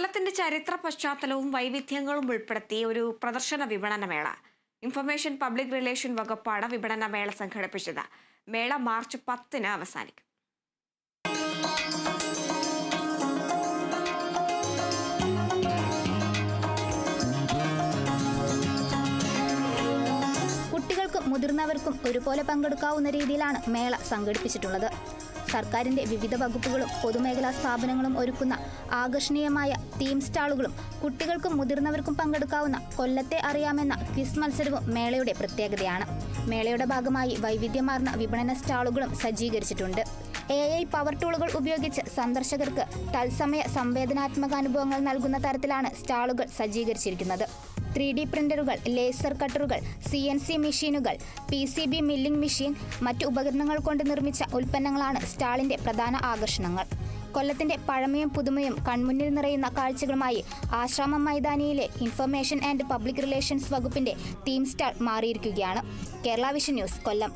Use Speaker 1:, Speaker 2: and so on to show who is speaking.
Speaker 1: കൊല്ലത്തിന്റെ ചരിത്ര പശ്ചാത്തലവും വൈവിധ്യങ്ങളും ഉൾപ്പെടുത്തി ഒരു പ്രദർശന വിപണനമേള. ഇൻഫർമേഷൻ പബ്ലിക് റിലേഷൻ വകുപ്പാണ് വിപണനമേള സംഘടിപ്പിച്ചത്. മേള മാർച്ച് 10-ന് അവസാനിക്കും.
Speaker 2: കുട്ടികൾക്കും മുതിർന്നവർക്കും ഒരുപോലെ പങ്കെടുക്കാവുന്ന രീതിയിലാണ് മേള സംഘടിപ്പിച്ചിട്ടുള്ളത്. സർക്കാരിന്റെ വിവിധ വകുപ്പുകളും പൊതുമേഖലാ സ്ഥാപനങ്ങളും ഒരുക്കുന്ന ആകർഷണീയമായ തീം സ്റ്റാളുകളും കുട്ടികൾക്കും മുതിർന്നവർക്കും പങ്കെടുക്കാവുന്ന കൊല്ലത്തെ അറിയാമെന്ന ക്വിസ് മത്സരവും മേളയുടെ പ്രത്യേകതയാണ്. മേളയുടെ ഭാഗമായി വൈവിധ്യമാർന്ന വിപണന സ്റ്റാളുകളും സജ്ജീകരിച്ചിട്ടുണ്ട്. AI പവർ ടൂളുകൾ ഉപയോഗിച്ച് സന്ദർശകർക്ക് തത്സമയ സംവേദനാത്മക അനുഭവങ്ങൾ നൽകുന്ന തരത്തിലാണ് സ്റ്റാളുകൾ സജ്ജീകരിച്ചിരിക്കുന്നത്. 3D പ്രിന്ററുകൾ, ലേസർ കട്ടറുകൾ, CNC മെഷീനുകൾ, PCB മില്ലിംഗ് മെഷീൻ, മറ്റു ഉപകരണങ്ങൾ കൊണ്ട് നിർമ്മിച്ച ഉൽപ്പന്നങ്ങളാണ് സ്റ്റാളിന്റെ പ്രധാന ആകർഷണങ്ങൾ. കൊല്ലത്തിന്റെ പഴമയും പുതുമയും കൺമുന്നിൽ നിറയുന്ന കാഴ്ചകളുമായി ആശ്രാമം മൈതാനിയിലെ ഇൻഫർമേഷൻ ആൻഡ് പബ്ലിക് റിലേഷൻസ് വകുപ്പിന്റെ തീം സ്റ്റാൾ മാറിയിരിക്കുകയാണ്. കേരള വിഷൻ ന്യൂസ്, കൊല്ലം.